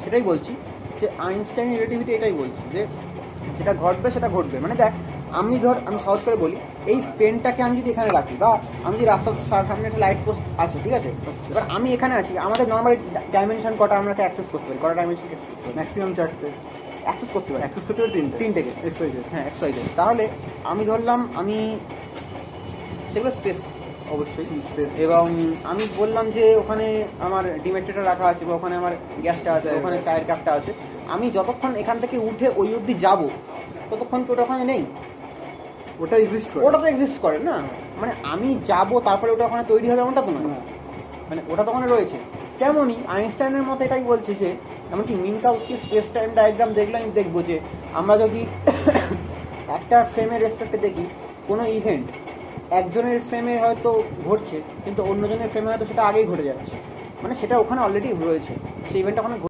সেটাই বলছি যে আইনস্টাইন রিলেটিভিটি এটাই বলছি যে যেটা ঘটবে সেটা ঘটবে। মানে দেখ, আমি সহজ করে বলি, এই পেনটাকে আমি যদি এখানে রাখি, বা আমি যদি রাস্তার সামনে একটা লাইট পোস্ট আছে, ঠিক আছে, এবার আমি এখানে আছি, আমাদের নর্মাল ডাইমেনশন কটা আমরা অ্যাক্সেস করতে পারি, কটা ডাইমেনশন অ্যাক্সেস করতে পারি? ম্যাক্সিমাম 4টে অ্যাক্সেস করতে পারি। তিনটে এক্স ওয়াই জেড। হ্যাঁ, এক্স ওয়াই জেড। তাহলে আমি ধরলাম আমি সেগুলো স্পেস, অবশ্যই স্পেস, এবং আমি বললাম যে ওখানে আমার ডিমেট্রিটা রাখা আছে, বা ওখানে আমার গ্যাসটা আছে, ওখানে চায়ের কাপটা আছে। আমি যতক্ষণ এখান থেকে উঠে ওই অবধি যাবো, ততক্ষণ তো ওটা ওখানে নেই। ওটা তো এক্সিস্ট করে না। মানে আমি যাব, তারপরে ওটা ওখানে তৈরি হবে এমনটা তো না, মানে ওটা তো ওখানে রয়েছে। তেমনই আইনস্টাইনের মতো এটাই বলছে যে, এমনকি মিনকাউস্কি স্পেস টাইম ডায়াগ্রাম দেখলে আমি দেখবো যে আমরা যদি একটা ফ্রেমের রেসপেক্টে দেখি, কোনো ইভেন্ট একজনের ফ্রেমে হয়তো ঘটছে, কিন্তু অন্যজনের ফ্রেমে হয়তো সেটা আগেই ঘটে যাচ্ছে, মানে সেটা ওখানে অলরেডি রয়েছে, সেই ইভেন্টটা ওখানে